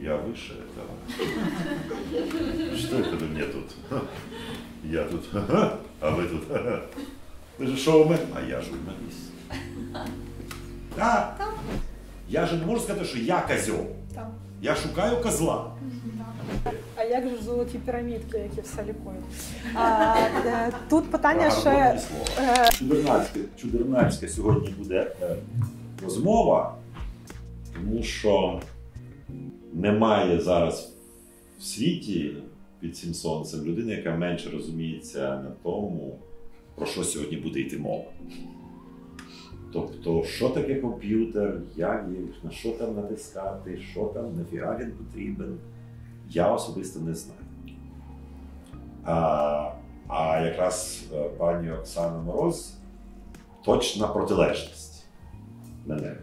я выше этого. Что это мне тут? Я тут, а вы тут, вы же шоумен, а я журналіст. Так, я же не можу сказати, що я козьол. Я шукаю козла. А як же золоті пірамідки, які все лікують? Тут питання ще... Чудернацька сьогодні буде розмова, тому що немає зараз в світі під цим сонцем людини, яка менше розуміється на тому, про що сьогодні буде йти мова. Тобто, що таке комп'ютер, як їх, на що там натискати, що там, нафіга він потрібен, я особисто не знаю. А якраз пані Оксана Мороз точна протилежність мене.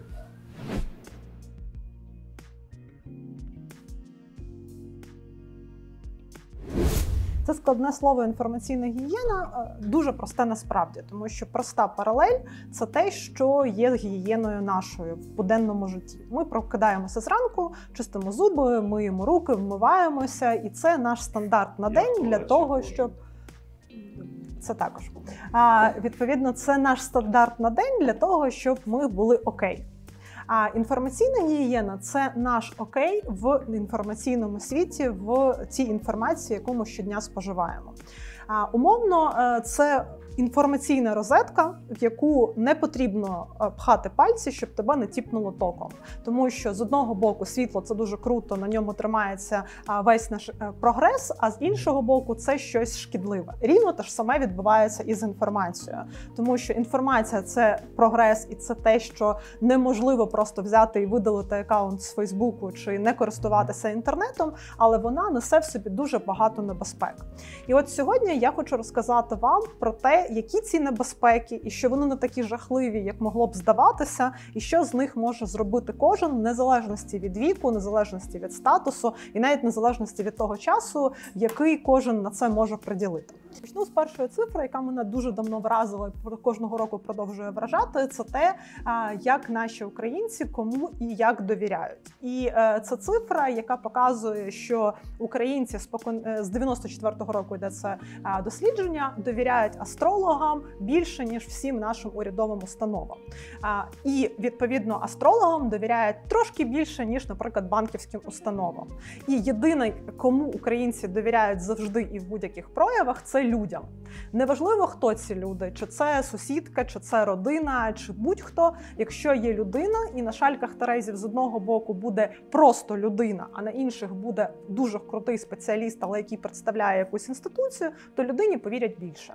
Це складне слово інформаційна гігієна, дуже просте насправді, тому що проста паралель – це те, що є гігієною нашою в буденному житті. Ми прокидаємося зранку, чистимо зуби, миємо руки, вмиваємося, і це наш стандарт на день для того, щоб… Це також. Відповідно, це наш стандарт на день для того, щоб ми були окей. А інформаційна гігієна – це наш окей в інформаційному світі, в цій інформації, яку ми щодня споживаємо. Умовно, це інформаційна розетка, в яку не потрібно пхати пальці, щоб тебе не тіпнуло током. Тому що з одного боку світло – це дуже круто, на ньому тримається весь наш прогрес, а з іншого боку – це щось шкідливе. Рівно те ж саме відбувається і з інформацією. Тому що інформація – це прогрес і це те, що неможливо просто взяти і видалити аккаунт з Фейсбуку чи не користуватися інтернетом, але вона несе в собі дуже багато небезпек. І от сьогодні я хочу розказати вам про те, які ці небезпеки, і що вони не такі жахливі, як могло б здаватися, і що з них може зробити кожен, в незалежності від віку, незалежності від статусу, і навіть незалежності від того часу, який кожен на це може приділити. Почну з першої цифри, яка мене дуже давно вразила і кожного року продовжує вражати, це те, як наші українці кому і як довіряють. І це цифра, яка показує, що українці з 94-го року йде це дослідження, довіряють астрологам більше, ніж всім нашим урядовим установам. І, відповідно, астрологам довіряють трошки більше, ніж, наприклад, банківським установам. І єдине, кому українці довіряють завжди і в будь-яких проявах, це людям. Неважливо, хто ці люди, чи це сусідка, чи це родина, чи будь-хто. Якщо є людина, і на шальках терезів з одного боку буде просто людина, а на інших буде дуже крутий спеціаліст, але який представляє якусь інституцію, то людині повірять більше.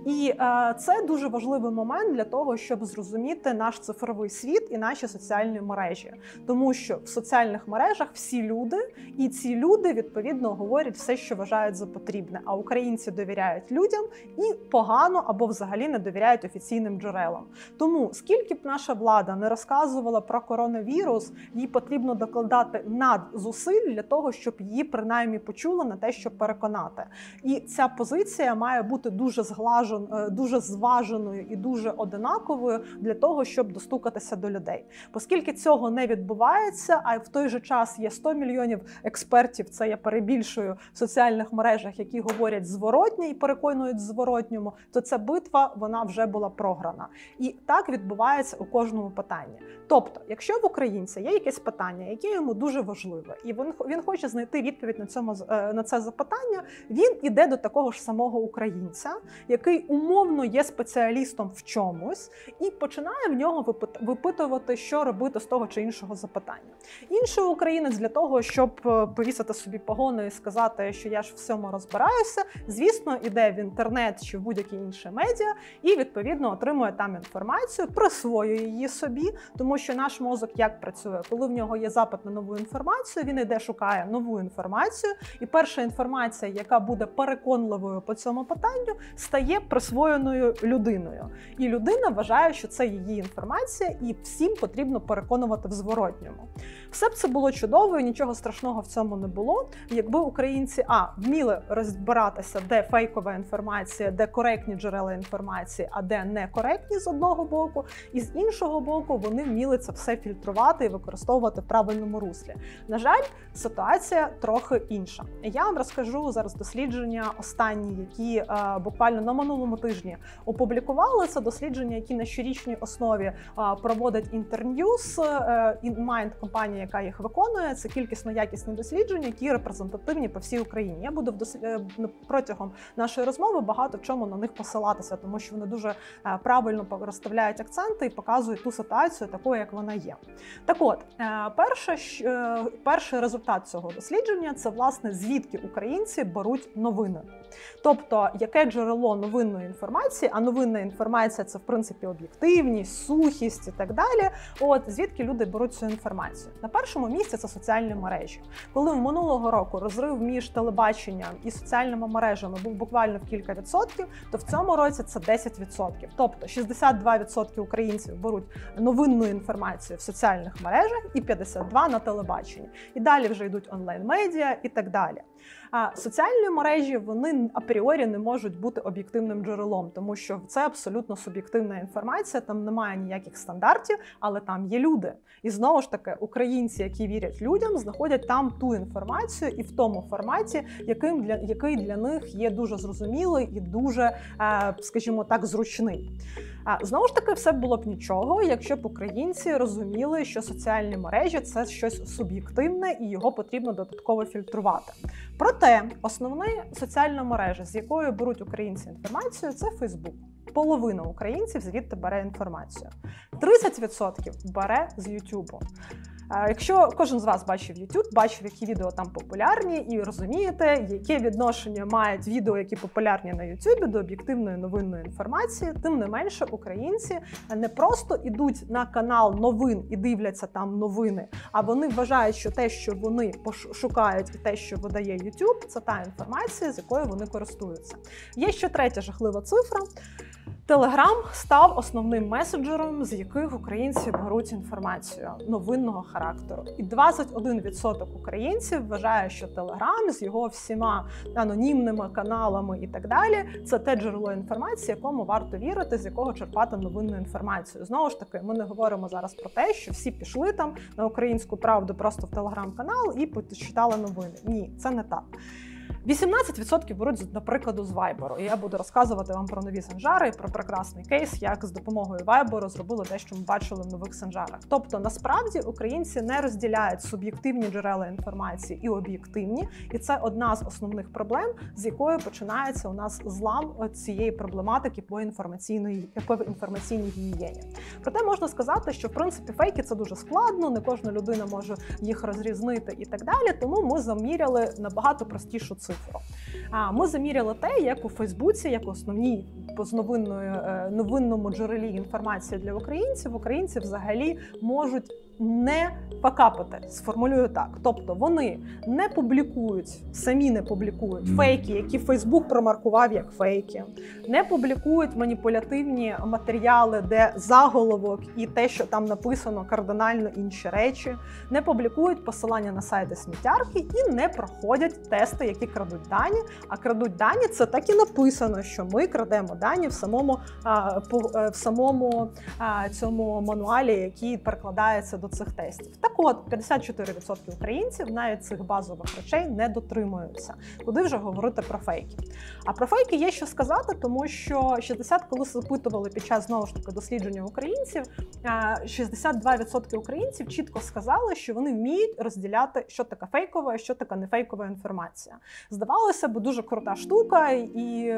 І це дуже важливий момент для того, щоб зрозуміти наш цифровий світ і наші соціальні мережі. Тому що в соціальних мережах всі люди, і ці люди, відповідно, говорять все, що вважають за потрібне. А українці довіряють людям і погано або взагалі не довіряють офіційним джерелам. Тому, скільки б наша влада не розказувала про коронавірус, їй потрібно докладати надзусиль для того, щоб її принаймні почули на те, щоб переконати. І ця позиція має бути дуже зваженою і дуже одинаковою для того, щоб достукатися до людей. Оскільки цього не відбувається, а в той же час є 100 мільйонів експертів, це я перебільшую, в соціальних мережах, які говорять зворотнє і переконують зворотньому, то ця битва, вона вже була програна. І так відбувається у кожному питанні. Тобто, якщо в українця є якесь питання, яке йому дуже важливе, і він хоче знайти відповідь на це запитання, він іде до такого ж самого українця, який умовно є спеціалістом в чомусь, і починає в нього випитувати, що робити з того чи іншого запитання. Інший українець для того, щоб повісити собі погони і сказати, що я ж в всьому розбираюся, звісно, іде в інтернет чи в будь-які інші медіа і, відповідно, отримує там інформацію, присвоює її собі, тому що наш мозок як працює? Коли в нього є запит на нову інформацію, він іде, шукає нову інформацію, і перша інформація, яка буде переконливою по цьому питанню, стає присвоєною людиною. І людина вважає, що це її інформація, і всім потрібно переконувати в зворотньому. Все б це було чудово, і нічого страшного в цьому не було, якби українці вміли розбиратися, де фейкова інформація, інформація, де коректні джерела інформації, а де некоректні з одного боку, і з іншого боку вони вміли це все фільтрувати і використовувати в правильному руслі. На жаль, ситуація трохи інша. Я вам розкажу зараз дослідження останні, які буквально на минулому тижні опублікували. Це дослідження, які на щорічній основі проводить Internews, Mind, компанія, яка їх виконує. Це кількісно-якісні дослідження, які репрезентативні по всій Україні. Я буду протягом нашої розмови багато в чому на них посилатися, тому що вони дуже правильно розставляють акценти і показують ту ситуацію такою, як вона є. Так от, перший результат цього дослідження – це, власне, звідки українці беруть новини. Тобто, яке джерело новинної інформації, а новинна інформація – це, в принципі, об'єктивність, сухість і так далі. Звідки люди беруть цю інформацію? На першому місці – це соціальні мережі. Коли минулого року розрив між телебаченням і соціальними мережами був буквально в кілька відсотків, то в цьому році це 10%. Тобто 62% українців беруть новинну інформацію в соціальних мережах і 52% на телебаченні. І далі вже йдуть онлайн-медіа і так далі. Соціальні мережі, вони апріорі не можуть бути об'єктивним джерелом, тому що це абсолютно суб'єктивна інформація, там немає ніяких стандартів, але там є люди. І знову ж таки, українці, які вірять людям, знаходять там ту інформацію і в тому форматі, який для них є дуже зрозумілий і дуже, скажімо так, зручний. Знову ж таки, все було б нічого, якщо б українці розуміли, що соціальні мережі – це щось суб'єктивне і його потрібно додатково фільтрувати. Проте, основна соціальна мережа, з якою беруть українці інформацію – це Фейсбук. Половина українців звідти бере інформацію. 30% бере з Ютубу. Якщо кожен з вас бачив YouTube, бачив, які відео там популярні, і розумієте, яке відношення мають відео, які популярні на YouTube, до об'єктивної новинної інформації, тим не менше українці не просто йдуть на канал новин і дивляться там новини, а вони вважають, що те, що вони шукають, і те, що видає YouTube, це та інформація, з якою вони користуються. Є ще третя жахлива цифра. Телеграм став основним меседжером, з яких українці беруть інформацію новинного характеру. І 21% українців вважає, що Телеграм з його всіма анонімними каналами і так далі – це те джерело інформації, якому варто вірити, з якого черпати новинну інформацію. Знову ж таки, ми не говоримо зараз про те, що всі пішли там на Українську правду просто в Телеграм-канал і почитали новини. Ні, це не так. 18% беруть, наприклад, з Viber. І я буду розказувати вам про нові санжари, про прекрасний кейс, як з допомогою Viber зробили те, що ми бачили в нових санжарах. Тобто, насправді, українці не розділяють суб'єктивні джерела інформації і об'єктивні. І це одна з основних проблем, з якою починається у нас злам цієї проблематики по інформаційній гігієні. Проте можна сказати, що, в принципі, фейки – це дуже складно, не кожна людина може їх розрізнити і так далі, тому ми заміряли набагато простішу цифру. Ми заміряли те, як у Фейсбуці, як основній новинному джерелі інформації для українців, українці взагалі можуть не факапити, сформулюю так. Тобто вони не публікують, самі не публікують фейки, які Фейсбук промаркував як фейки, не публікують маніпулятивні матеріали, де заголовок і те, що там написано, кардинально інші речі, не публікують посилання на сайти сміттярки і не проходять тести, які крадуть дані. А крадуть дані – це так і написано, що ми крадемо дані в самому цьому мануалі, який перекладається до цих тестів. Так от, 54% українців навіть цих базових речей не дотримуються. Куди вже говорити про фейки? А про фейки є що сказати, тому що коли запитували під час, знову ж таки, дослідження українців, 62% українців чітко сказали, що вони вміють розділяти, що таке фейкова і що таке нефейкова інформація. Здавалося б, дуже крута штука, і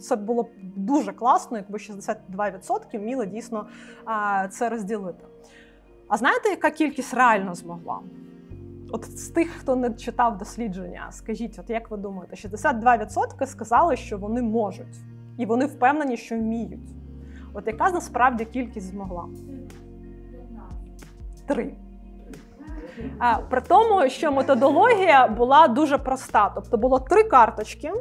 це було б дуже класно, якби 62% вміли дійсно це розділити. А знаєте, яка кількість реально змогла? От з тих, хто не читав дослідження, скажіть, от як ви думаєте, 62% сказали, що вони можуть. І вони впевнені, що вміють. От яка насправді кількість змогла? 3. При тому, що методологія була дуже проста. Тобто було 3 карточки,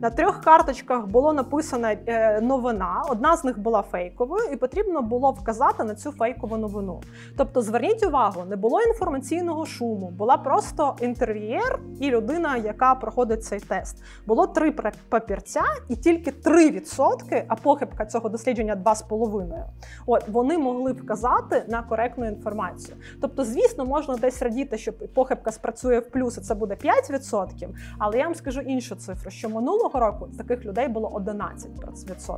на 3 карточках було написана новина, одна з них була фейковою, і потрібно було вказати на цю фейкову новину. Тобто, зверніть увагу, не було інформаційного шуму, була просто інтерв'єр і людина, яка проходить цей тест. Було 3 папірця, і тільки 3%, а похибка цього дослідження 2,5%, вони могли вказати на коректну інформацію. Тобто, звісно, можна десь радіти, що похибка спрацює в плюс, і це буде 5%, але я вам скажу іншу цифру, що минулого року таких людей було 11%.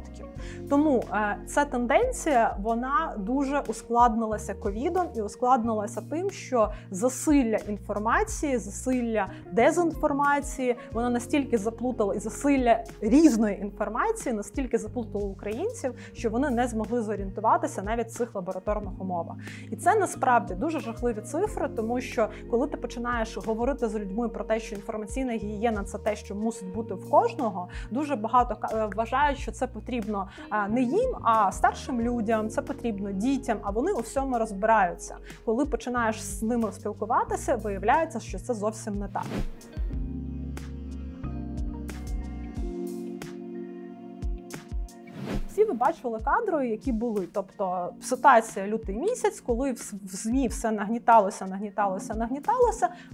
Тому ця тенденція, вона дуже ускладнилася ковідом і ускладнилася тим, що засилля інформації, засилля дезінформації, вона настільки заплутала, і засилля різної інформації настільки заплутало українців, що вони не змогли зорієнтуватися навіть в цих лабораторних умовах. І це насправді дуже жахливі цифри, тому що коли ти починаєш говорити з людьми про те, що інформаційна гігієна – це те, що мусить бути в кожного, дуже багато вважають, що це потрібно не їм, а старшим людям, це потрібно дітям, а вони у всьому розбираються. Коли починаєш з ними спілкуватися, виявляється, що це зовсім не так. Всі ви бачили кадри, які були. Тобто ситуація лютий місяць, коли в ЗМІ все нагніталося.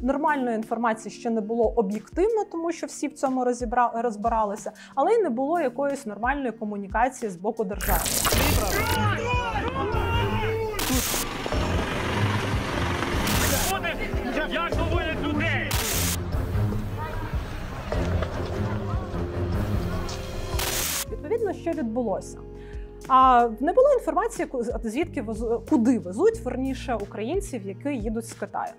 Нормальної інформації ще не було об'єктивно, тому що всі в цьому розбиралися, але й не було якоїсь нормальної комунікації з боку держави. Як доводять людей? Відповідно, що відбулося? Не було інформації, звідки куди везуть, верніше, українців, які їдуть з Китаю.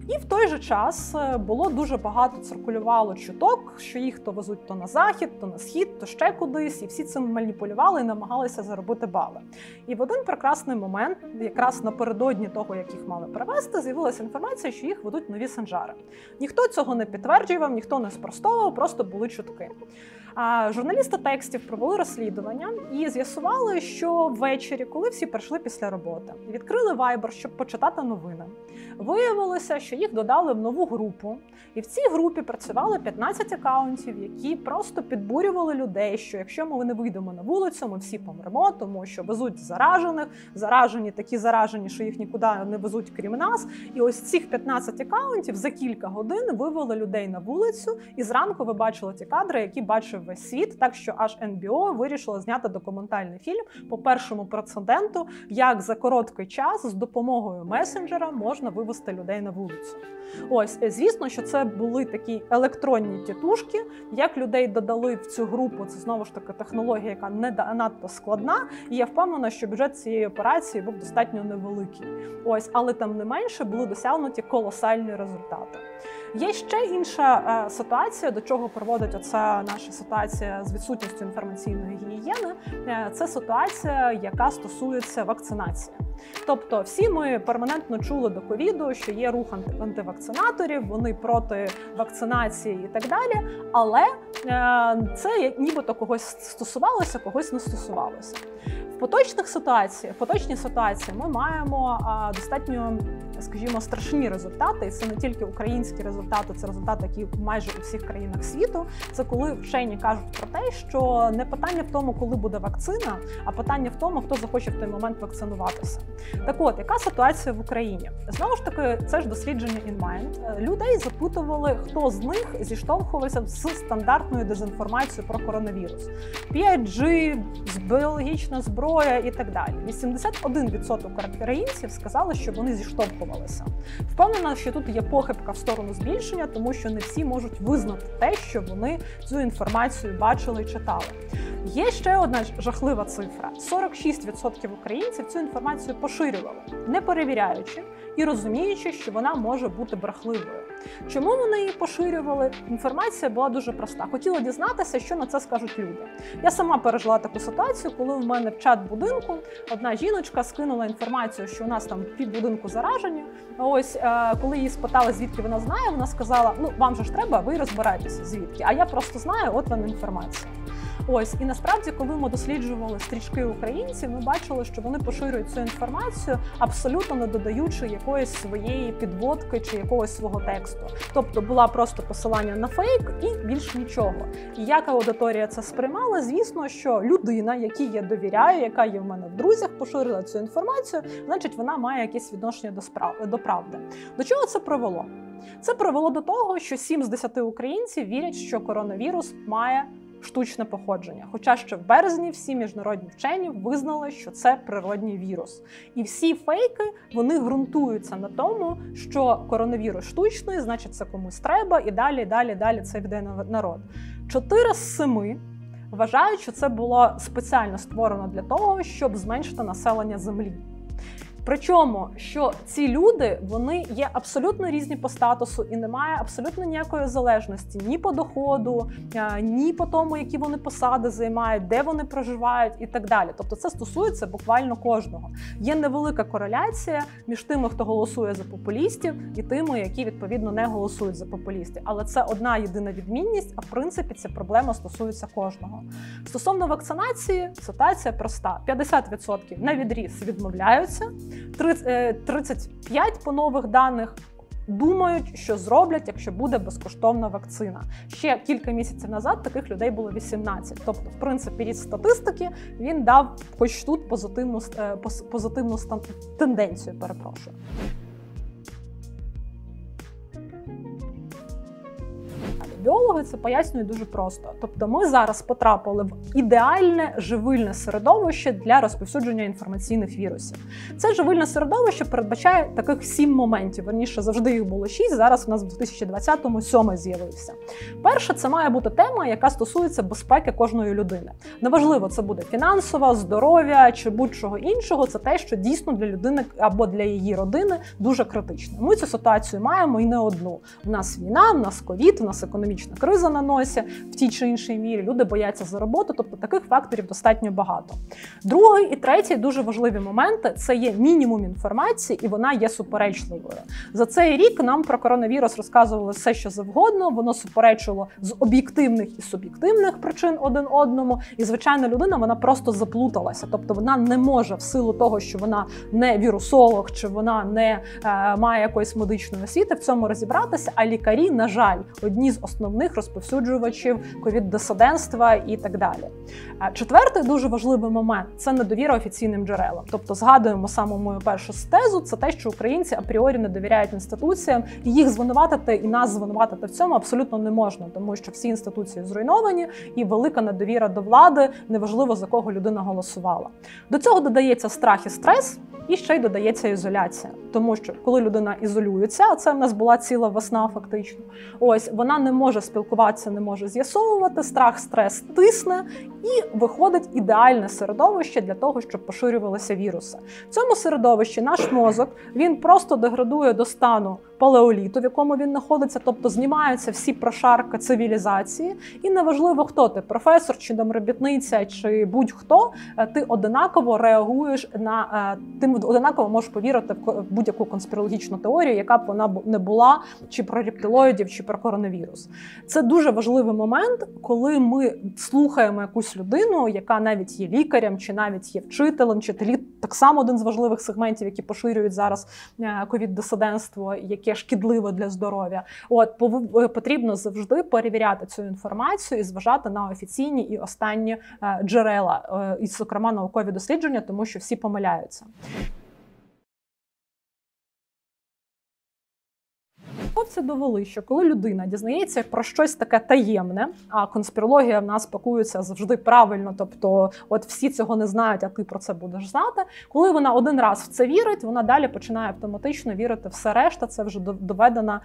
І в той же час було дуже багато циркулювало чуток, що їх то везуть то на захід, то на схід, то ще кудись, і всі цим маніпулювали і намагалися заробити бали. І в один прекрасний момент, якраз напередодні того, як їх мали перевезти, з'явилася інформація, що їх ведуть нові Санжари. Ніхто цього не підтверджував, ніхто не спростовував, просто були чутки. Журналісти текстів провели розслідування і з'ясували, що ввечері, коли всі прийшли після роботи, відкрили Viber, щоб почитати новини. Виявилося, що їх додали в нову групу, і в цій групі працювали 15 акаунтів, які просто підбурювали людей, що якщо ми не вийдемо на вулицю, ми всі помремо, тому що везуть заражених, заражені такі заражені, що їх нікуди не везуть крім нас. І ось цих 15 акаунтів за кілька годин вивели людей на вулицю, і зранку ви бачили ті кадри, які бачив весь світ, так що аж НБО вирішило зняти документальний фільм по першому прецеденту, як за короткий час з допомогою месенджера можна вивести людей на вулицю. Ось, звісно, що це були такі електронні тітушки, як людей додали в цю групу, це знову ж таки технологія, яка не надто складна, і я впевнена, що бюджет цієї операції був достатньо невеликий. Ось, але тим не менше були досягнуті колосальні результати. Є ще інша ситуація, до чого приводить оця наша ситуація з відсутністю інформаційної гігієни. Це ситуація, яка стосується вакцинації. Тобто всі ми перманентно чули до ковіду, що є рух антивакцинаторів, вони проти вакцинації і так далі, але це нібито когось стосувалося, когось не стосувалося. В поточній ситуації ми маємо достатньо, скажімо, страшні результати, і це не тільки українські результати, це результати, які майже у всіх країнах світу. Це коли вчені кажуть про те, що не питання в тому, коли буде вакцина, а питання в тому, хто захоче в той момент вакцинуватися. Так от, яка ситуація в Україні? Знову ж таки, це ж дослідження InMind. Людей запитували, хто з них зіштовхувався з стандартною дезінформацією про коронавірус. 5G, біологічна зброя і так далі. 81% українців сказали, що вони зіштовхувалися. Впевнена, що тут є похибка в сторону збільшення, тому що не всі можуть визнати те, що вони цю інформацію бачили і читали. Є ще одна жахлива цифра. 46% українців цю інформацію поширювали, не перевіряючи і розуміючи, що вона може бути брехливою. Чому вони її поширювали? Інформація була дуже проста. Хотіла дізнатися, що на це скажуть люди. Я сама пережила таку ситуацію, коли в мене в чат будинку одна жіночка скинула інформацію, що у нас там пів будинку заражені. Ось, коли її спитали, звідки вона знає, вона сказала, ну, вам же ж треба, ви розбираєтеся звідки. А я просто знаю, от вам інформація. Ось, і насправді, коли ми досліджували стрічки українців, ми бачили, що вони поширюють цю інформацію, абсолютно не додаючи якоїсь своєї підводки чи якогось свого тексту. Тобто була просто посилання на фейк і більш нічого. І як аудиторія це сприймала, звісно, що людина, якій я довіряю, яка є в мене в друзях, поширила цю інформацію, значить вона має якесь відношення до правди. До чого це привело? Це привело до того, що 7 з 10 українців вірять, що коронавірус має штучне походження. Хоча ще в березні всі міжнародні вчені визнали, що це природній вірус. І всі фейки, вони ґрунтуються на тому, що коронавірус штучний, значить це комусь треба, і далі це йде народ. 4 з 7 вважають, що це було спеціально створено для того, щоб зменшити населення Землі. Причому, що ці люди, вони є абсолютно різні по статусу і немає абсолютно ніякої залежності ні по доходу, ні по тому, які вони посади займають, де вони проживають і так далі. Тобто це стосується буквально кожного. Є невелика кореляція між тими, хто голосує за популістів, і тими, які, відповідно, не голосують за популістів. Але це одна єдина відмінність, а в принципі ця проблема стосується кожного. Стосовно вакцинації, ситуація проста. 50% на відріз відмовляються, 35 по нових даних думають, що зроблять, якщо буде безкоштовна вакцина. Ще кілька місяців назад таких людей було 18. Тобто, в принципі, ріст статистики, він дав хоч тут позитивну тенденцію, перепрошую. Біологи це пояснюють дуже просто. Тобто ми зараз потрапили в ідеальне живильне середовище для розповсюдження інформаційних вірусів. Це живильне середовище передбачає таких 7 моментів. Верніше, завжди їх було 6, зараз у нас в 2020-му 7 з'явився. Перше, це має бути тема, яка стосується безпеки кожної людини. Неважливо, це буде фінансова, здоров'я чи будь-чого іншого, це те, що дійсно для людини або для її родини дуже критично. Ми цю ситуацію маємо і не одну. У нас війна, у нас ковід, у нас економічна криза на носі в тій чи іншій мірі, люди бояться за роботу, тобто таких факторів достатньо багато. Другий і третій дуже важливі моменти – це є мінімум інформації, і вона є суперечливою. За цей рік нам про коронавірус розказували все, що завгодно, воно суперечило з об'єктивних і суб'єктивних причин один одному, і звичайна людина, вона просто заплуталася, тобто вона не може в силу того, що вона не вірусолог, чи вона не має якоїсь медичної освіти, в цьому розібратися, а лікарі, на жаль, одні з основних розповсюджувачів ковід-дисидентства і так далі. Четвертий дуже важливий момент – це недовіра офіційним джерелам. Тобто згадуємо саму мою першу тезу, це те, що українці апріорі не довіряють інституціям, і їх звинуватити, і нас звинуватити в цьому абсолютно не можна, тому що всі інституції зруйновані, і велика недовіра до влади, неважливо, за кого людина голосувала. До цього додається страх і стрес, і ще й додається ізоляція. Тому що коли людина ізолюється, а це в нас була ціла весна фактично, ось, вона не може спілкуватися, не може з'ясовувати, страх, стрес тисне, і виходить ідеальне середовище для того, щоб поширювалися віруси. В цьому середовищі наш мозок, він просто деградує до стану палеоліту, в якому він знаходиться, тобто знімаються всі прошарки цивілізації, і неважливо, хто ти, професор, чи домробітниця, чи будь-хто, ти одинаково реагуєш ти одинаково можеш повірити в будь-яку конспірологічну теорію, яка б вона не була, чи про рептилоїдів, чи про коронавірус. Це дуже важливий момент, коли ми слухаємо якусь людину, яка навіть є лікарем, чи навіть є вчителем, вчителі так само один з важливих сегментів, які поширюють зараз ковід-дисидентство, яке шкідливе для здоров'я. От, потрібно завжди перевіряти цю інформацію і зважати на офіційні і останні джерела, і, зокрема, наукові дослідження, тому що всі помиляються. Науковці довели, що коли людина дізнається про щось таке таємне, а конспірологія в нас пакується завжди правильно, тобто от всі цього не знають, а ти про це будеш знати, коли вона один раз в це вірить, вона далі починає автоматично вірити все решта, це вже доведена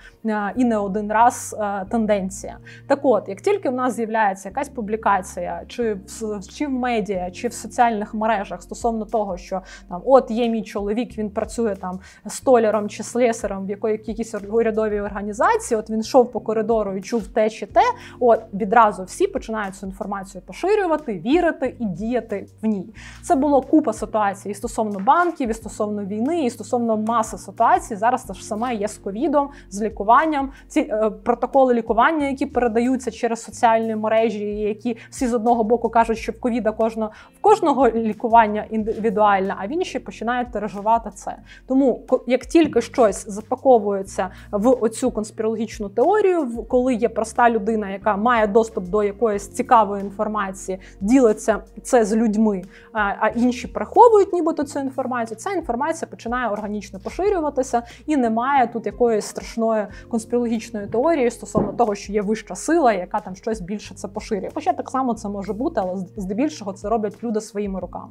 і не один раз тенденція. Так от, як тільки в нас з'являється якась публікація, чи в медіа, чи в соціальних мережах стосовно того, що там, от є мій чоловік, він працює там столяром чи слесарем в якійсь урядовій організації, от він йшов по коридору і чув те чи те, от відразу всі починають цю інформацію поширювати, вірити і діяти в ній. Це було купа ситуацій і стосовно банків, і стосовно війни, і стосовно маси ситуацій. Зараз те ж саме є з ковідом, з лікуванням. Ці протоколи лікування, які передаються через соціальні мережі, які всі з одного боку кажуть, що в ковіда в кожного лікування індивідуальне, а в інші починають переживати це. Тому, як тільки щось запаковується в оцю конспірологічну теорію, коли є проста людина, яка має доступ до якоїсь цікавої інформації, ділиться це з людьми, а інші приховують нібито цю інформацію, ця інформація починає органічно поширюватися і немає тут якоїсь страшної конспірологічної теорії стосовно того, що є вища сила, яка там щось більше це поширює. Хоча так само це може бути, але здебільшого це роблять люди своїми руками.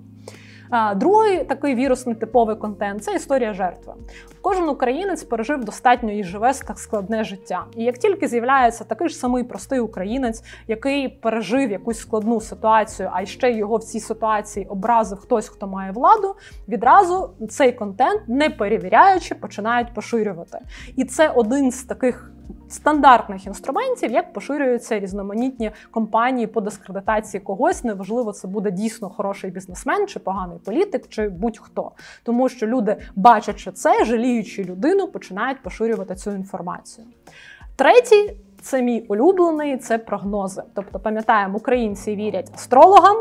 Другий такий вірусний типовий контент – це історія жертви. Кожен українець пережив достатньо і живе так складне життя. І як тільки з'являється такий ж самий простий українець, який пережив якусь складну ситуацію, а ще його в цій ситуації образив хтось, хто має владу, відразу цей контент, не перевіряючи, починають поширювати. І це один з таких стандартних інструментів, як поширюються різноманітні компанії по дискредитації когось, неважливо, це буде дійсно хороший бізнесмен, чи поганий політик, чи будь-хто. Тому що люди, бачачи це, жаліючи людину, починають поширювати цю інформацію. Третій, це мій улюблений, це прогнози. Тобто, пам'ятаємо, українці вірять астрологам,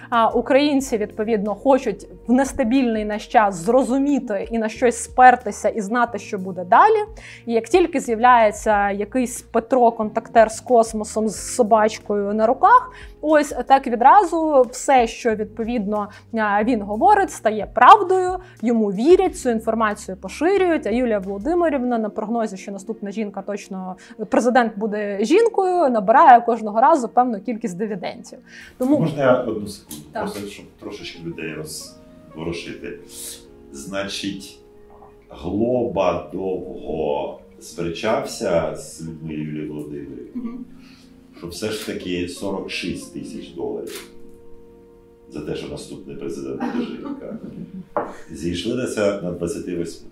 а українці, відповідно, хочуть в нестабільний наш час зрозуміти і на щось спертися і знати, що буде далі. І як тільки з'являється якийсь Петро, контактер з космосом, з собачкою на руках, ось так відразу все, що, відповідно, він говорить, стає правдою, йому вірять, цю інформацію поширюють, а Юлія Володимирівна на прогнозі, що наступна жінка точно, президент буде жінкою, набирає кожного разу певну кількість дивідендів. Тому... Можна я одну секунду, просто щоб трошечки людей розворушити. Значить, Глоба довго сперечався з людьми Юлії Володимирівни, що все ж таки $46 тисяч за те, що наступний президент буде жінка. Зійшли на 28.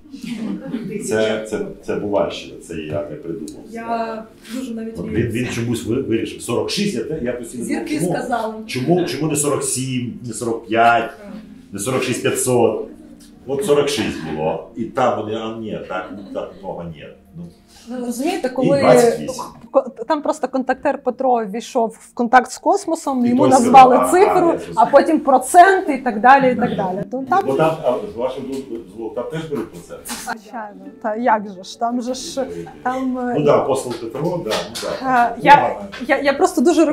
Це Бувальщина, це я не придумав. Я дуже навіть він чомусь вирішив. 46, я постійно зірки сказали. Чому не 47, не 45, не 46 500? От 46 було. І там вони, так много нет. Ну, розумієте, коли там просто контактер Петро ввійшов в контакт з космосом, і йому назвали цифру, а потім процент і так далі, і так далі. Бо там, з вашого дозволу, там теж беруть процент? Звичайно, та як же ж, там же ж... Ну так, апостол Петро, так. Я просто дуже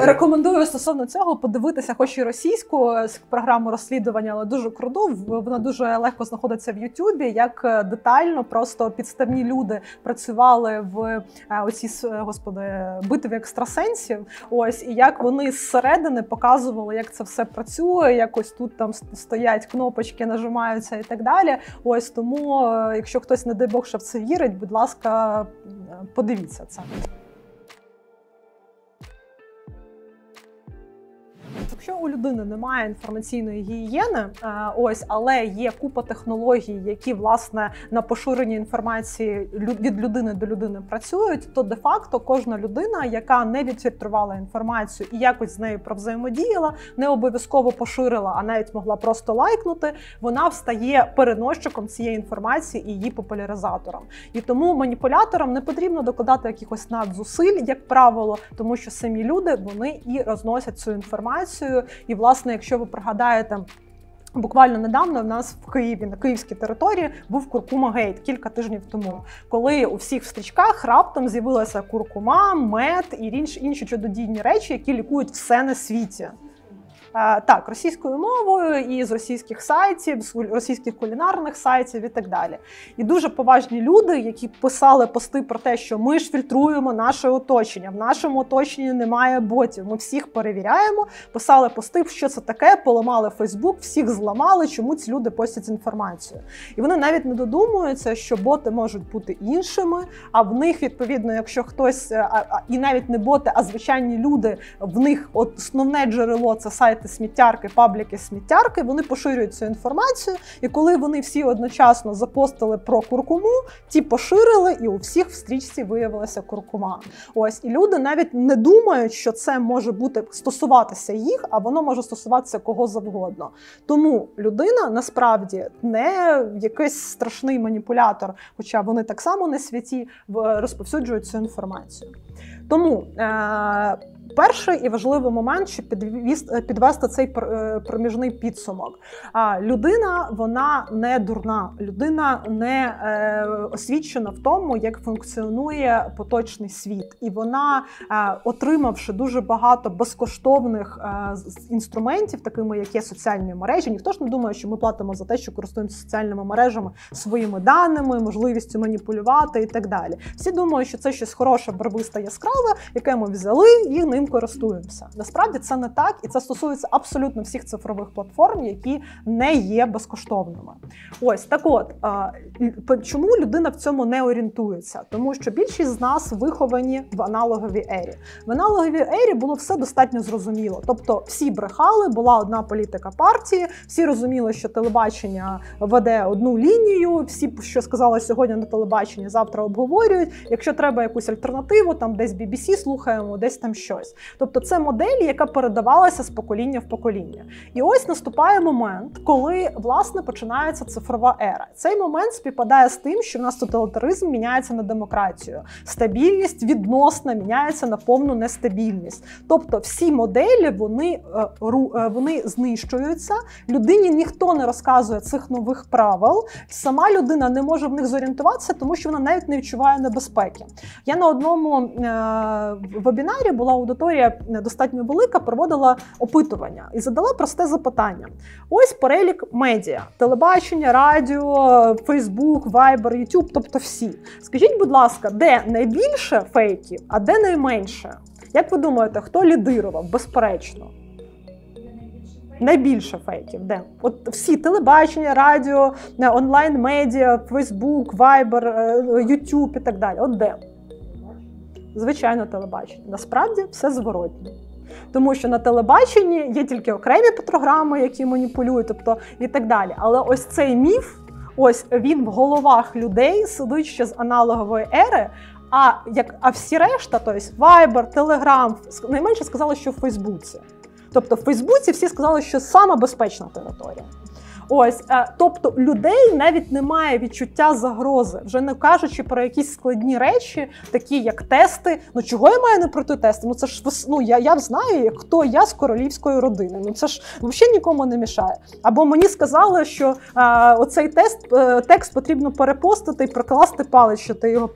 рекомендую стосовно цього подивитися, хоч і російську програму розслідування, але дуже круту, вона дуже легко знаходиться в Ютубі, як детально просто підставні люди працювали в оцій, битві екстрасенсів, ось, і як вони зсередини показували, як це все працює, як ось тут там стоять кнопочки, нажимаються і так далі. Ось, тому, якщо хтось, не дай Бог, що в це вірить, будь ласка, подивіться це. Якщо у людини немає інформаційної гігієни, але є купа технологій, які, власне, на поширенні інформації від людини до людини працюють, то де-факто кожна людина, яка не відфільтрувала інформацію і якось з нею провзаємодіяла, не обов'язково поширила, а навіть могла просто лайкнути, вона стає переносчиком цієї інформації і її популяризатором. І тому маніпуляторам не потрібно докладати якихось надзусиль, як правило, тому що самі люди, вони і розносять цю інформацію. І, власне, якщо ви пригадаєте, буквально недавно в нас в Києві, на київській території, був куркума-гейт кілька тижнів тому, коли у всіх в стрічках раптом з'явилася куркума, мед і інші чудодійні речі, які лікують все на світі. Так, російською мовою і з російських сайтів, з російських кулінарних сайтів і так далі. І дуже поважні люди, які писали пости про те, що ми ж фільтруємо наше оточення, в нашому оточенні немає ботів, ми всіх перевіряємо, писали пости, що це таке, поламали Фейсбук, всіх зламали, чому ці люди постять інформацію. І вони навіть не додумуються, що боти можуть бути іншими, а в них, відповідно, якщо хтось, і навіть не боти, а звичайні люди, в них основне джерело – це сайт сайти сміттярки, пабліки сміттярки, вони поширюють цю інформацію, і коли вони всі одночасно запостили про куркуму, ті поширили, і у всіх в стрічці виявилася куркума. Ось, і люди навіть не думають, що це може бути стосуватися їх, а воно може стосуватися кого завгодно. Тому людина насправді не якийсь страшний маніпулятор, хоча вони так само не святі, розповсюджують цю інформацію. Тому перший і важливий момент, щоб підвести цей проміжний підсумок. Людина, вона не дурна, людина не освічена в тому, як функціонує поточний світ. І вона, отримавши дуже багато безкоштовних інструментів, такими як є соціальні мережі, ніхто ж не думає, що ми платимо за те, що користуємося соціальними мережами, своїми даними, можливістю маніпулювати і так далі. Всі думають, що це щось хороше, барвисте, яскраве, яке ми взяли і ним користуємося. Насправді це не так, і це стосується абсолютно всіх цифрових платформ, які не є безкоштовними. Ось, так от, чому людина в цьому не орієнтується? Тому що більшість з нас виховані в аналоговій ері. В аналоговій ері було все достатньо зрозуміло. Тобто всі брехали, була одна політика партії, всі розуміли, що телебачення веде одну лінію, всі, що сказали сьогодні на телебаченні, завтра обговорюють. Якщо треба якусь альтернативу, там десь BBC слухаємо, десь там щось. Тобто це модель, яка передавалася з покоління в покоління. І ось наступає момент, коли, власне, починається цифрова ера. Цей момент співпадає з тим, що в нас тоталітаризм міняється на демократію. Стабільність відносна міняється на повну нестабільність. Тобто всі моделі, вони знищуються, людині ніхто не розказує цих нових правил, сама людина не може в них зорієнтуватися, тому що вона навіть не відчуває небезпеки. Я на одному вебінарі, була аудиторія достатньо велика, проводила опитування і задала просте запитання. Ось перелік медіа. Телебачення, радіо, Фейсбук, Вайбер, Ютуб, тобто всі. Скажіть, будь ласка, де найбільше фейків, а де найменше? Як ви думаєте, хто лідирував? Безперечно. Найбільше фейків, де? От всі телебачення, радіо, онлайн-медіа, Фейсбук, Вайбер, Ютуб і так далі. От де? Звичайно, телебачення. Насправді все зворотньо. Тому що на телебаченні є тільки окремі програми, які маніпулюють, тобто і так далі. Але ось цей міф, ось він в головах людей сидить ще з аналогової ери, а всі решта, тобто Viber, Telegram, найменше сказали, що в Фейсбуці. Тобто в Фейсбуці всі сказали, що сама безпечна територія. Ось, тобто людей навіть немає відчуття загрози, вже не кажучи про якісь складні речі, такі як тести. Ну чого я маю не пройти тести? Ну це ж, ну я знаю, хто я з королівської родини. Ну це ж взагалі нікому не мішає. Або мені сказали, що оцей текст потрібно перепостити і прикласти палець, що ти його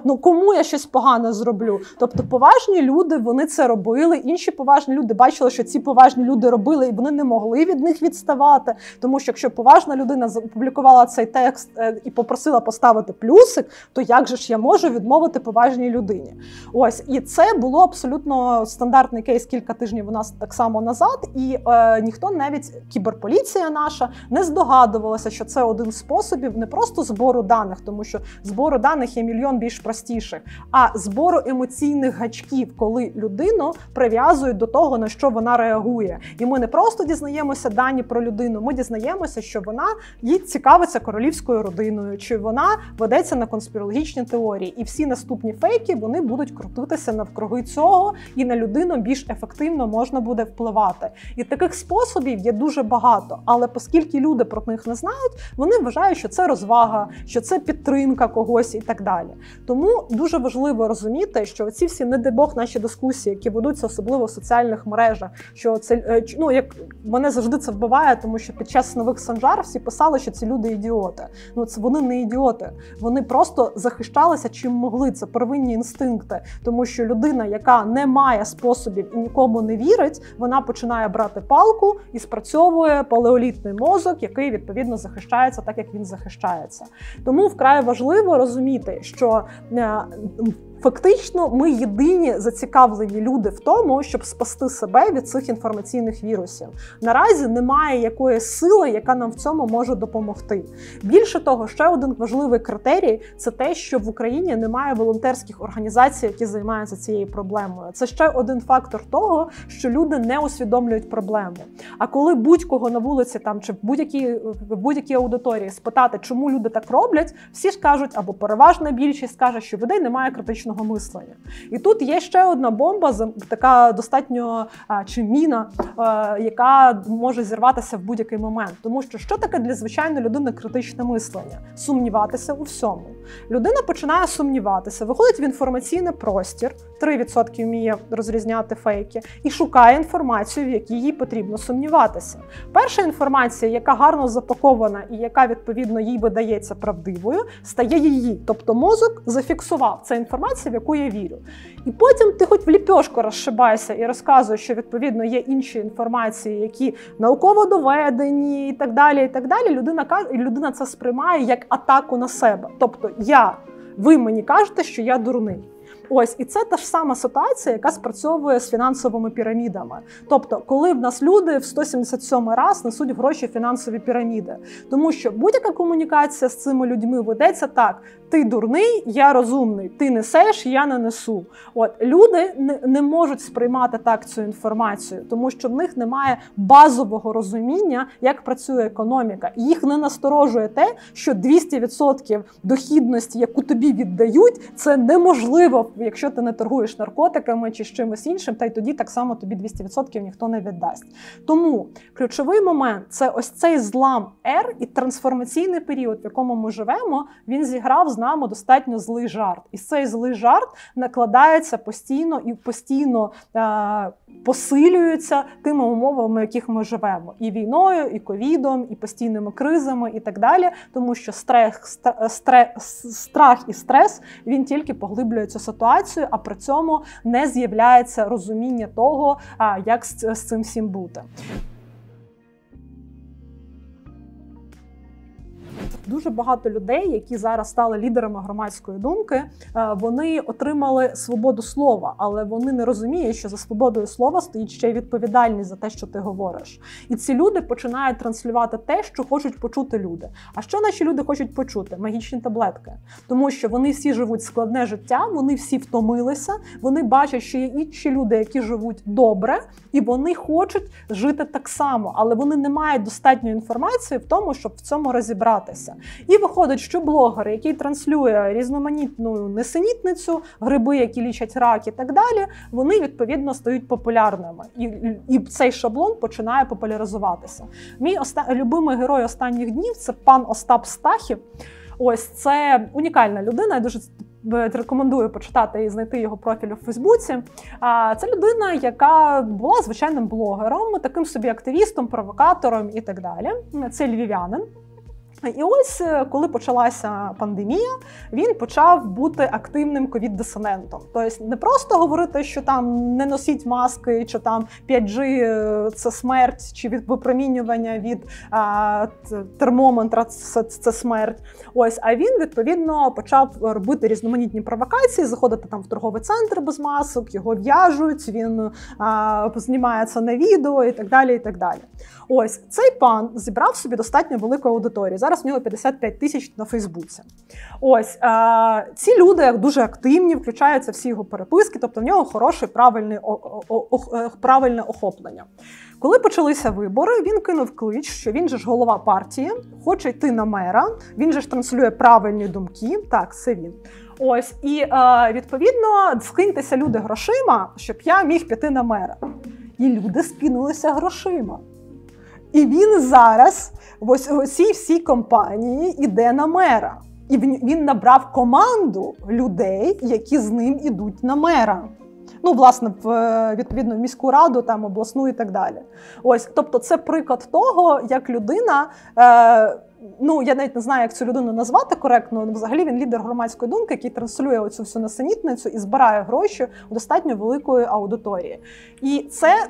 Ну кому я щось погане зроблю? Тобто поважні люди, вони це робили, інші поважні люди бачили, що ці поважні люди робили, і вони не могли від них відставати, тому що якщо поважна людина опублікувала цей текст і попросила поставити плюсик, то як же ж я можу відмовити поважній людині? Ось, і це було абсолютно стандартний кейс кілька тижнів у нас так само назад, і ніхто, навіть кіберполіція наша, не здогадувалася, що це один з способів не просто збору даних, тому що збору даних є мільйон більш простіших, а збору емоційних гачків, коли людину прив'язують до того, на що вона реагує. І ми не просто дізнаємося дані про людину, ми дізнаємося, що вона їй цікавиться королівською родиною, чи вона ведеться на конспірологічні теорії. І всі наступні фейки, вони будуть крутитися навкруги цього, і на людину більш ефективно можна буде впливати. І таких способів є дуже багато, але оскільки люди про них не знають, вони вважають, що це розвага, що це підтримка когось і так далі. Тому дуже важливо розуміти, що ці всі, не дай Бог, наші дискусії, які ведуться особливо в соціальних мережах, що це, ну, як мене завжди це вбиває, тому що під час нових Санжар всі писали, що ці люди ідіоти. Ну, це вони не ідіоти. Вони просто захищалися чим могли. Це первинні інстинкти. Тому що людина, яка не має способів і нікому не вірить, вона починає брати палку і спрацьовує палеолітний мозок, який, відповідно, захищається так, як він захищається. Тому вкрай важливо розуміти, що Фактично, ми єдині зацікавлені люди в тому, щоб спасти себе від цих інформаційних вірусів. Наразі немає якоїсь сили, яка нам в цьому може допомогти. Більше того, ще один важливий критерій – це те, що в Україні немає волонтерських організацій, які займаються цією проблемою. Це ще один фактор того, що люди не усвідомлюють проблему. А коли будь-кого на вулиці там, чи в будь-якій аудиторії спитати, чому люди так роблять, всі ж кажуть, або переважна більшість каже, що в людей немає критичного мислення. І тут є ще одна бомба, така достатньо чи міна, яка може зірватися в будь-який момент. Тому що таке для звичайної людини критичне мислення? Сумніватися у всьому. Людина починає сумніватися, виходить в інформаційний простір, 3% вміє розрізняти фейки, і шукає інформацію, в якій їй потрібно сумніватися. Перша інформація, яка гарно запакована і яка, відповідно, їй видається правдивою, стає її. Тобто мозок зафіксував. Це інформація, в яку я вірю. І потім ти хоч в ліпьошку розшибайся і розказуєш, що, відповідно, є інші інформації, які науково доведені і так далі, і так далі. Людина це сприймає як атаку на себе.Тобто ви мені кажете, що я дурний. Ось, і це та ж сама ситуація, яка спрацьовує з фінансовими пірамідами. Тобто, коли в нас люди в 177 раз несуть в гроші фінансові піраміди. Тому що будь-яка комунікація з цими людьми ведеться так: ти дурний, я розумний, ти несеш, я не несу. От, люди не можуть сприймати так цю інформацію, тому що в них немає базового розуміння, як працює економіка. І їх не насторожує те, що 200% дохідності, яку тобі віддають, це неможливо, якщо ти не торгуєш наркотиками чи з чимось іншим, та й тоді так само тобі 200% ніхто не віддасть. Тому ключовий момент – це ось цей злам R і трансформаційний період, в якому ми живемо, він зіграв з нами достатньо злий жарт. І цей злий жарт накладається постійно і постійно посилюється тими умовами, в яких ми живемо. І війною, і ковідом, і постійними кризами, і так далі. Тому що страх і стрес, він тільки поглиблює цю ситуацію, а при цьому не з'являється розуміння того, як з цим всім бути. Дуже багато людей, які зараз стали лідерами громадської думки, вони отримали свободу слова, але вони не розуміють, що за свободою слова стоїть ще й відповідальність за те, що ти говориш. І ці люди починають транслювати те, що хочуть почути люди. А що наші люди хочуть почути? Магічні таблетки. Тому що вони всі живуть складне життя, вони всі втомилися, вони бачать, що є інші люди, які живуть добре, і вони хочуть жити так само, але вони не мають достатньої інформації в тому, щоб в цьому розібратися. І виходить, що блогер, який транслює різноманітну несенітницю, гриби, які лічать рак і так далі, вони, відповідно, стають популярними. І цей шаблон починає популяризуватися. Мій любимий герой останніх днів – це пан Остап Стахів. Ось, це унікальна людина, я дуже рекомендую почитати і знайти його профіль у Фейсбуці. Це людина, яка була звичайним блогером, таким собі активістом, провокатором і так далі. Це львів'янин. І ось, коли почалася пандемія, він почав бути активним ковід-дисидентом. Тобто не просто говорити, що там не носіть маски, чи там 5G – це смерть, чи випромінювання від термометра – це смерть. Ось, а він, відповідно, почав робити різноманітні провокації, заходити там в торговий центр без масок, його в'яжуть, він знімається на відео і так далі, і так далі. Ось, цей пан зібрав собі достатньо велику аудиторію. Зараз в нього 55 тисяч на Фейсбуці. Ось, ці люди дуже активні, включаються всі його переписки, тобто в нього хороше, правильне охоплення. Коли почалися вибори, він кинув клич, що він же ж голова партії, хоче йти на мера, він же ж транслює правильні думки, так, це він. Ось, і відповідно, скиньтеся люди грошима, щоб я міг піти на мера. І люди скинулися грошима. І він зараз в цій всій компанії йде на мера. І він набрав команду людей, які з ним ідуть на мера. Ну, власне, відповідно, в міську раду, там, обласну і так далі. Ось, тобто це приклад того, як людина, я навіть не знаю, як цю людину назвати коректно, взагалі він лідер громадської думки, який транслює оцю всю несенітницю і збирає гроші у достатньо великої аудиторії. І це...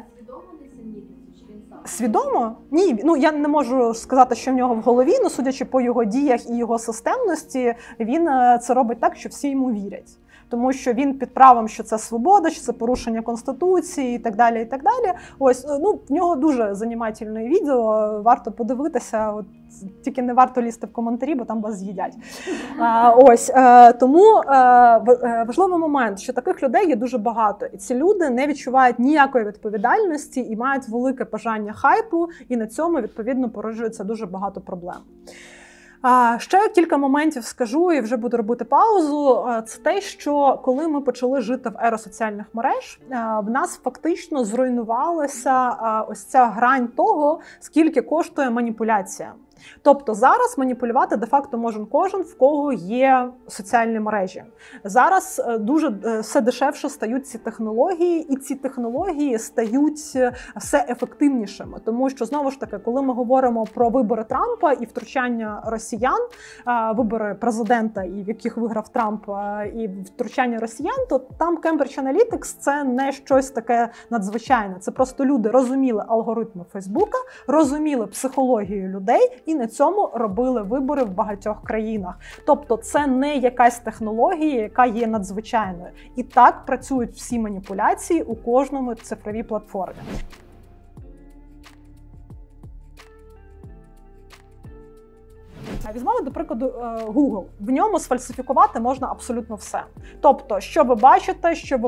Свідомо? Ні, я не можу сказати, що в нього в голові, судячи по його діях і його системності, він це робить так, що всі йому вірять. тому що він під правом, що це свобода, що це порушення Конституції і так далі, і так далі. Ось, ну, в нього дуже занімательне відео, варто подивитися, от, тільки не варто лізти в коментарі, бо там вас з'їдять. Тому важливий момент, що таких людей є дуже багато, і ці люди не відчувають ніякої відповідальності і мають велике бажання хайпу, і на цьому, відповідно, породжується дуже багато проблем. Ще кілька моментів скажу і вже буду робити паузу. Це те, що коли ми почали жити в еру соціальних мереж, в нас фактично зруйнувалася ось ця грань того, скільки коштує маніпуляція. Тобто зараз маніпулювати де-факто може кожен, в кого є соціальні мережі. Зараз дуже все дешевше стають ці технології, і ці технології стають все ефективнішими. Тому що, знову ж таки, коли ми говоримо про вибори Трампа і втручання росіян, вибори президента, і в яких виграв Трамп, і втручання росіян, то там Cambridge Analytica – це не щось таке надзвичайне. Це просто люди розуміли алгоритми Фейсбука, розуміли психологію людей, і на цьому робили вибори в багатьох країнах. Тобто це не якась технологія, яка є надзвичайною. І так працюють всі маніпуляції у кожному цифровій платформі. Візьмемо, до прикладу, Google. В ньому сфальсифікувати можна абсолютно все. Тобто, що ви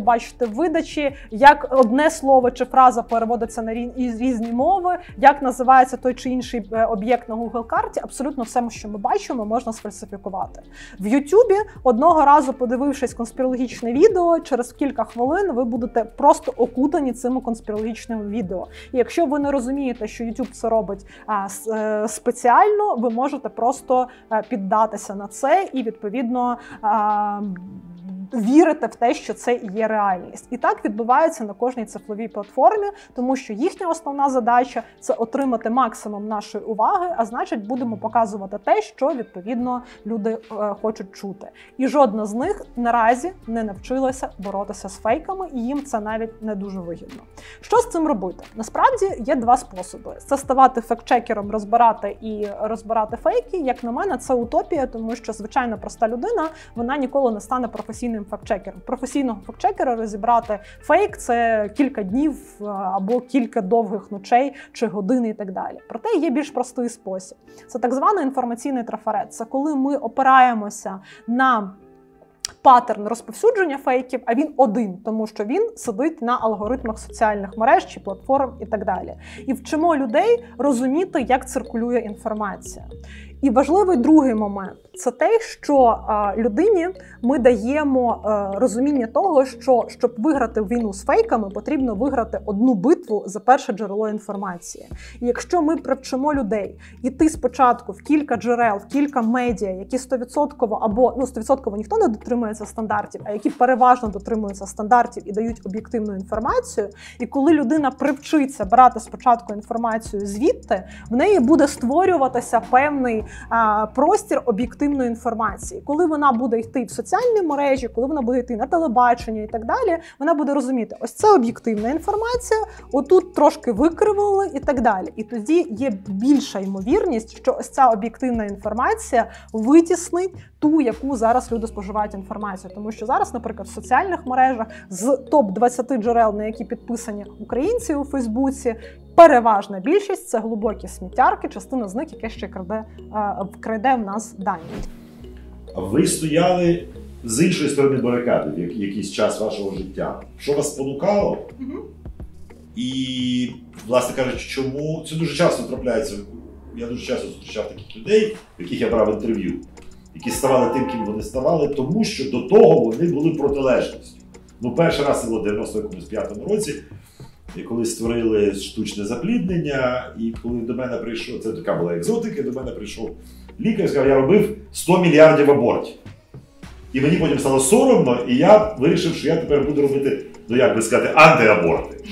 бачите в видачі, як одне слово чи фраза переводиться на різні мови, як називається той чи інший об'єкт на Google-карті, абсолютно все, що ми бачимо, можна сфальсифікувати. В Ютубі одного разу, подивившись конспірологічне відео, через кілька хвилин ви будете просто окутані цими конспірологічними відео. І якщо ви не розумієте, що YouTube це робить спеціально, ви можете просто піддатися на це і, відповідно, вірити в те, що це і є реальність. І так відбувається на кожній цифровій платформі, тому що їхня основна задача – це отримати максимум нашої уваги, а значить, будемо показувати те, що, відповідно, люди хочуть чути. І жодна з них наразі не навчилася боротися з фейками, і їм це навіть не дуже вигідно. Що з цим робити? Насправді, є два способи. Це ставати фактчекером, розбирати фейки. Як на мене, це утопія, тому що звичайно проста людина, вона ніколи не стане професійним фактчекером. Професійного фактчекера розібрати фейк – це кілька днів або кілька довгих ночей чи годин і так далі. Проте є більш простий спосіб. Це так званий інформаційний трафарет. Це коли ми опираємося на паттерн розповсюдження фейків, а він один, тому що він сидить на алгоритмах соціальних мереж чи платформ і так далі. І вчимо людей розуміти, як циркулює інформація. І важливий другий момент – це те, що людині ми даємо розуміння того, що щоб виграти війну з фейками, потрібно виграти одну битву за перше джерело інформації. І якщо ми привчимо людей іти спочатку в кілька джерел, в кілька медіа, які 100% або, 100% ніхто не дотримується стандартів, а які переважно дотримуються стандартів і дають об'єктивну інформацію, і коли людина привчиться брати спочатку інформацію звідти, в неї буде створюватися певний простір об'єктивної інформації. Коли вона буде йти в соціальні мережі, коли вона буде йти на телебачення і так далі, вона буде розуміти, ось це об'єктивна інформація, отут трошки викривили і так далі. І тоді є більша ймовірність, що ось ця об'єктивна інформація витіснить ту, яку зараз люди споживають інформацію. Тому що зараз, наприклад, в соціальних мережах з топ-20 джерел, на які підписані українці у Фейсбуці, переважна більшість – це глибокі сміттярки, частина з них, яке ще краде в нас дані. Ви стояли з іншої сторони барикади в якийсь час вашого життя. Що вас спонукало? І, власне кажучи, чому? Це дуже часто трапляється. Я дуже часто зустрічав таких людей, в яких я брав інтерв'ю, які ставали тим, ким вони ставали, тому що до того вони були протилежністю. Перший раз це було в 95-му році, коли створили штучне запліднення, і коли до мене прийшов, це така була екзотика, до мене прийшов лікар і сказав, я робив 100 мільярдів абортів. І мені потім стало соромно, і я вирішив, що я тепер буду робити, як би сказати, антиаборти.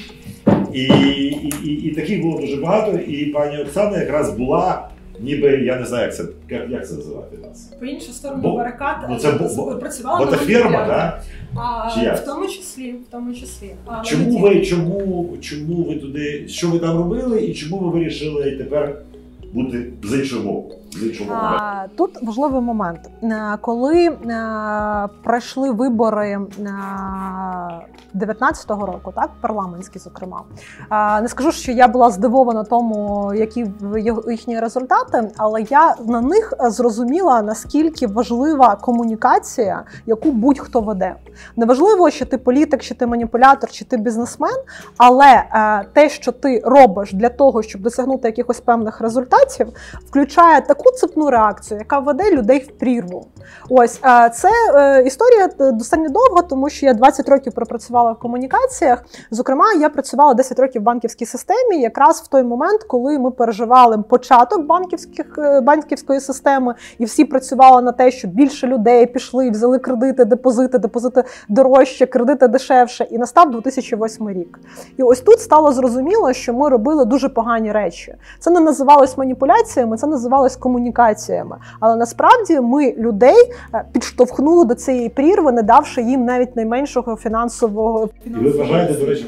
І таких було дуже багато, і пані Оксана якраз була, ніби, я не знаю, як це називати нас. По іншу сторону барикад працювала на ферма, так? В тому числі. Чому ви туди, що ви там робили і чому ви вирішили тепер бути з іншого боку? з іншого моменту. Тут важливий момент. Коли пройшли вибори 19-го року, так, парламентські, зокрема, не скажу, що я була здивована тому, які їхні результати, але я на них зрозуміла, наскільки важлива комунікація, яку будь-хто веде. Неважливо, що ти політик, чи ти маніпулятор, чи ти бізнесмен, але те, що ти робиш для того, щоб досягнути якихось певних результатів, включає таку цепну реакцію, яка веде людей в прірву. Ось, це історія достатньо довга, тому що я 20 років пропрацювала в комунікаціях. Зокрема, я працювала 10 років в банківській системі, якраз в той момент, коли ми переживали початок банківської системи, і всі працювали на те, щоб більше людей пішли, взяли кредити, депозити дорожче, кредити дешевше, і настав 2008 рік. І ось тут стало зрозуміло, що ми робили дуже погані речі. Це не називалось маніпуляціями, це називалось комунікаціями. Але насправді ми людей підштовхнули до цієї прірви, не давши їм навіть найменшого фінансового... І ви вважаєте, до речі,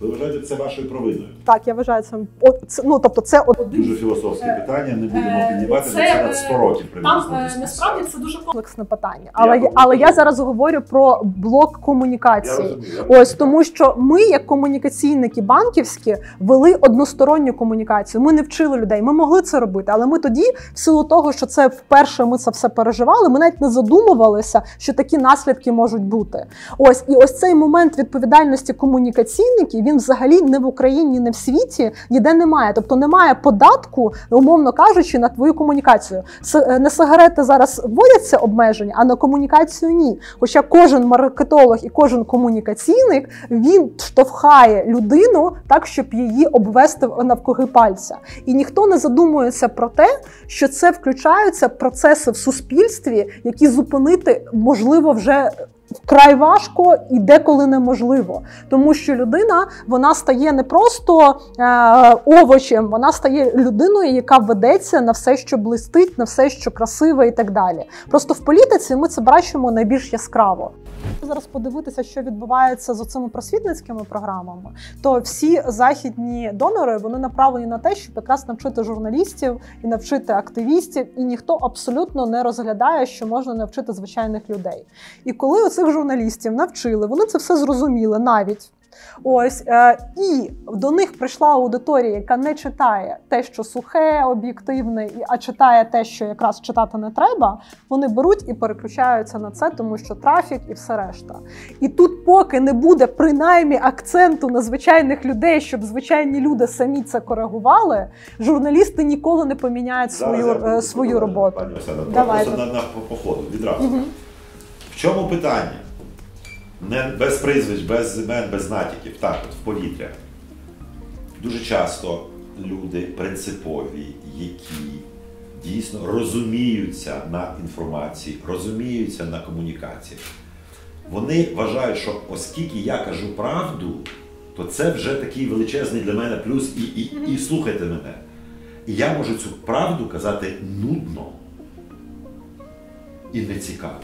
ви вважаєте це вашою провиною? Так, я вважаю це... тобто це... Дуже філософське питання, не будемо піднімати, це на 100 років. Там насправді це дуже комплексне питання. Але я зараз говорю про блок комунікації. Ось, тому що ми, як комунікаційники банківські, вели односторонню комунікацію. Ми не вчили людей, ми могли це робити, але ми тоді, в силу того, що це вперше ми це все переживали, ми навіть не задумувалися, що такі наслідки можуть бути. Ось, і ось цей момент відповідальності комунікаційників, він взагалі не в Україні, не в світі, ніде немає. Тобто немає податку, умовно кажучи, на твою комунікацію. На сигарети зараз вводяться обмеження, а на комунікацію ні. Хоча кожен маркетолог і кожен комунікаційник, він штовхає людину так, щоб її обвести навкруги пальця. І ніхто не задумується про те, що це включаються процеси в суспільстві, які зупинити можливо вже вкрай важко і деколи неможливо. Тому що людина, вона стає не просто овочем, вона стає людиною, яка ведеться на все, що блистить, на все, що красиве і так далі. Просто в політиці ми це бачимо найбільш яскраво. Зараз подивитися, що відбувається з оцими просвітницькими програмами, то всі західні донори, вони направлені на те, щоб якраз навчити журналістів і навчити активістів, і ніхто абсолютно не розглядає, що можна навчити звичайних людей. І коли оцих журналістів навчили, вони це все зрозуміли навіть. Ось, і до них прийшла аудиторія, яка не читає те, що сухе, об'єктивне, а читає те, що якраз читати не треба, вони беруть і переключаються на це, тому що трафік і все решта. І тут поки не буде принаймні акценту на звичайних людей, щоб звичайні люди самі це коригували, журналісти ніколи не поміняють свою роботу. Пані Оксана, давайте. Просто по ходу, відразу. Угу. В чому питання? Не без прізвищ, без імен, без натяків, так, от в повітря. Дуже часто люди принципові, які дійсно розуміються на інформації, розуміються на комунікації, вони вважають, що оскільки я кажу правду, то це вже такий величезний для мене плюс і слухайте мене. І я можу цю правду казати нудно і нецікаво.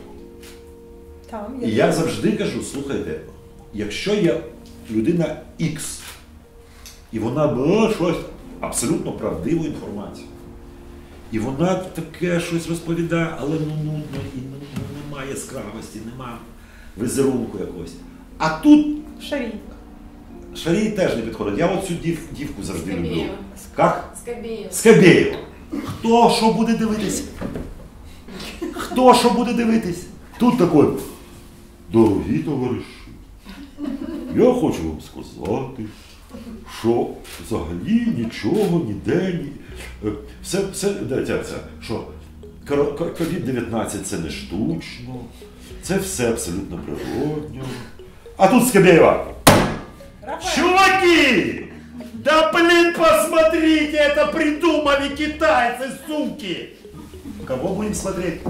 І я завжди кажу, слухайте, якщо є людина X, і вона бере щось, абсолютно правдиву інформацію, і вона таке щось розповідає, але нудно, і немає яскравості, немає візерунку якогось. А тут Шарій теж не підходить. Я от цю дівку завжди люблю. Скабєєва. Хто що буде дивитись? Хто що буде дивитись? Тут такий, дорогі товариші, я хочу вам сказати, що взагалі нічого, ніде, що COVID-19 це не штучно, це все абсолютно природньо. А тут Скабєєва. Чуваки! Да блин, посмотрите, это придумали китайцы, суки! Кого будем смотреть?